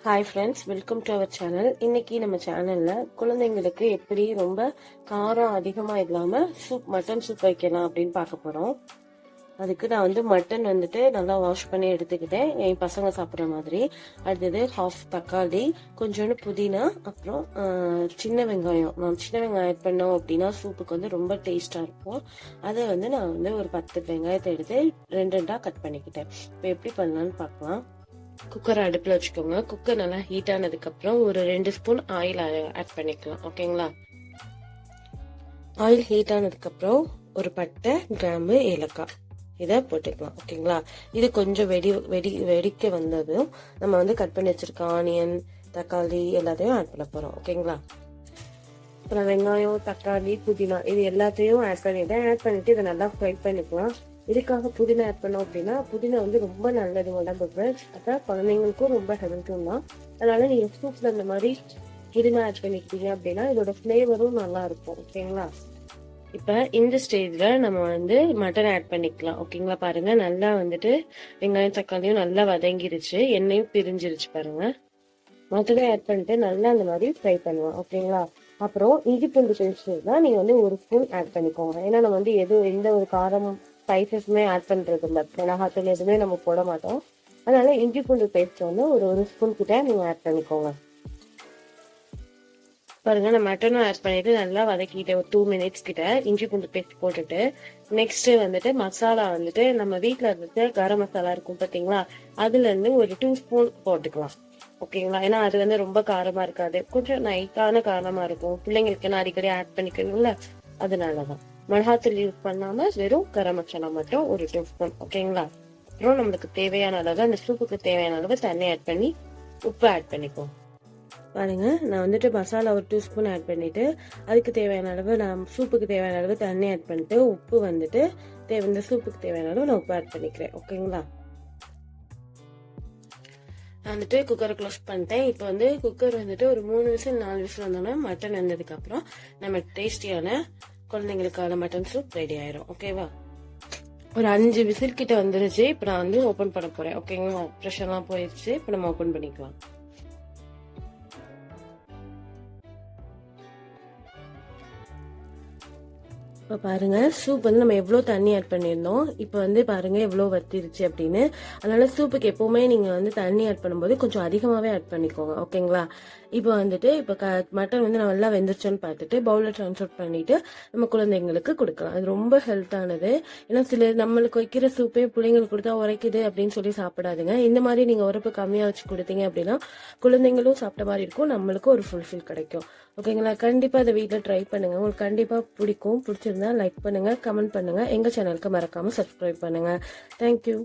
Hi friends, welcome to our channel. இன்னைக்கு நம்ம சேனல்ல குழந்தைங்களுக்கு எப்படி ரொம்ப காரம் அதிகமா இல்லாம மட்டன் சூப் வைக்கலாம் அப்படின்னு பார்க்க போறோம். அதுக்கு நான் மட்டன் நல்லா வாஷ் பண்ணி எடுத்துக்கிட்டேன், என் பசங்க சாப்பிட்ற மாதிரி. அடுத்தது ஹாஃப் தக்காளி, கொஞ்சோண்டு புதினா, அப்புறம் சின்ன வெங்காயம். நான் சின்ன வெங்காயம் ஆட் பண்ணோம் அப்படின்னா சூப்புக்கு ரொம்ப டேஸ்டா இருக்கும். அதை நான் ஒரு 10 வெங்காயத்தை எடுத்து ரெண்டா கட் பண்ணிக்கிட்டேன். இப்போ எப்படி பண்ணலான்னு பார்க்கலாம். குக்கர் அடுப்புல வச்சுக்கோங்க. குக்கர் நல்லா ஹீட் ஆனதுக்கு அப்புறம் ஒரு 2 ஸ்பூன் ஆயில் ஆட் பண்ணிக்கலாம். ஓகேங்களா? ஆயில் ஹீட் ஆனதுக்கு அப்புறம் ஒரு பட்டை, கிராம்பு, ஏலக்காய் இதை போட்டுக்கலாம். ஓகேங்களா? இது கொஞ்சம் வெடிக்க வந்ததும் நம்ம கட் பண்ணி வச்சிருக்க ஆனியன், தக்காளி எல்லாத்தையும் ஆட் பண்ண போறோம். ஓகேங்களா? அப்புறம் வெங்காயம், தக்காளி, புதினா இது எல்லாத்தையும் ஆட் பண்ணிட்டு இதை நல்லா ஃப்ரை பண்ணிக்கலாம். இதுக்காக புதினா ஆட் பண்ணோம் அப்படின்னா புதினா ரொம்ப நல்லது உடம்புக்கு. அதான் குழந்தைங்களுக்கும் ரொம்ப ஹெல்த்தும் தான். அதனால நீங்க சூப்ல இந்த மாதிரி புதினா ஆட் பண்ணிக்கிட்டீங்க அப்படின்னா இதோட ஃபிளேவரும் நல்லா இருக்கும். ஓகேங்களா? இப்ப இந்த ஸ்டேஜ்ல நம்ம மட்டன் ஆட் பண்ணிக்கலாம். ஓகேங்களா? பாருங்க, நல்லா வெங்காயம் தக்காளியும் நல்லா வதங்கிருச்சு, எண்ணெயும் பிரிஞ்சிருச்சு. பாருங்க, மட்டனை ஆட் பண்ணிட்டு நல்லா அந்த மாதிரி ஃப்ரை பண்ணுவோம். ஓகேங்களா? அப்புறம் இஞ்சி பூண்டு பேஸ்ட் தான் நீங்க 1 ஸ்பூன் ஆட் பண்ணிக்கோங்க. ஏன்னா நம்ம எந்த ஒரு காரம் ஸ்பைசஸுமே ஆட் பண்றது இல்லை, மிளகாத்தூள் எதுவுமே நம்ம போட மாட்டோம். அதனால இஞ்சி பூண்டு பேஸ்ட் ஒரு ஸ்பூன் கிட்ட நீங்க ஆட் பண்ணிக்கோங்க. பாருங்க, நான் மட்டனும் ஆட் பண்ணிட்டு நல்லா வதக்கிட்டு ஒரு 2 மினிட்ஸ் கிட்ட இஞ்சி பூண்டு பேஸ்ட் போட்டுட்டு நெக்ஸ்ட் மசாலா நம்ம வீட்டுல கரம் மசாலா இருக்கும் பாத்தீங்களா, அதுல இருந்து ஒரு 2 ஸ்பூன் போட்டுக்கலாம். ஓகேங்களா? ஏன்னா அது ரொம்ப காரமா இருக்காது, கொஞ்சம் நைட்டான காரமா இருக்கும். பிள்ளைங்களுக்கு நான் அடிக்கடி ஆட் பண்ணிக்கணும்ல, அதனாலதான் மிளகாத்தூள் யூஸ் பண்ணாம வெறும் கரம் மசாலா மட்டும் ஒரு 2 ஸ்பூன். ஓகேங்களா? அப்புறம் நம்மளுக்கு தேவையான அளவு, அந்த சூப்புக்கு தேவையான அளவு தண்ணி ஆட் பண்ணி உப்பு ஆட் பண்ணிப்போம். பாருங்க, நான் மசாலா ஒரு 2 ஸ்பூன் ஆட் பண்ணிட்டு அதுக்கு தேவையான அளவு, நான் சூப்புக்கு தேவையான அளவு தண்ணி ஆட் பண்ணிட்டு உப்பு இந்த சூப்புக்கு தேவையான அளவு நான் உப்பு ஆட் பண்ணிக்கிறேன். ஓகேங்களா? நான் குக்கரை க்ளோஸ் பண்ணிட்டேன். இப்போ குக்கர் ஒரு 3 விசில் 4 விசில் வந்தோன்னா மட்டன் வந்ததுக்கு அப்புறம் நம்ம டேஸ்டியான குழந்தைங்களுக்கான மட்டன் சூப் ரெடி ஆயிரும். ஓகேவா? ஒரு 5 விசில் கிட்ட வந்துருச்சு. இப்போ நான் ஓபன் பண்ண போறேன். ஓகேங்களா? ப்ரெஷர்லாம் போயிடுச்சு. இப்போ நம்ம ஓபன் பண்ணிக்கலாம். இப்போ பாருங்க, சூப் நம்ம எவ்வளோ தண்ணி ஆட் பண்ணியிருந்தோம். இப்போ பாருங்க எவ்வளோ வத்திருச்சு அப்படின்னு. அதனால சூப்புக்கு எப்பவுமே நீங்க தண்ணி ஆட் பண்ணும்போது கொஞ்சம் அதிகமாகவே ஆட் பண்ணிக்கோங்க. ஓகேங்களா? இப்போ இப்போ மட்டன் நல்லா வெந்துருச்சோன்னு பார்த்துட்டு பவுல்ல ட்ரான்ஸ்ஃபர் பண்ணிட்டு நம்ம குழந்தைங்களுக்கு கொடுக்கலாம். அது ரொம்ப ஹெல்த்தானது. ஏன்னா சில நம்மளுக்கு வைக்கிற சூப்பே பிள்ளைங்களுக்கு கொடுத்தா உரைக்குது அப்படின்னு சொல்லி சாப்பிடாதுங்க. இந்த மாதிரி நீங்க உரப்பு கம்மியா வச்சு கொடுத்தீங்க அப்படின்னா குழந்தைங்களும் சாப்பிட்ட மாதிரி இருக்கும், நம்மளுக்கும் ஒரு ஃபுல்ஃபில் கிடைக்கும். ஓகேங்களா? கண்டிப்பா அதை வீட்டில் ட்ரை பண்ணுங்க. உங்களுக்கு கண்டிப்பா பிடிக்கும். பிடிச்சிருந்தா லைக் பண்ணுங்க, கமெண்ட் பண்ணுங்க. எங்க சேனலுக்கு மறக்காம சப்ஸ்கிரைப் பண்ணுங்க. தேங்க்யூ.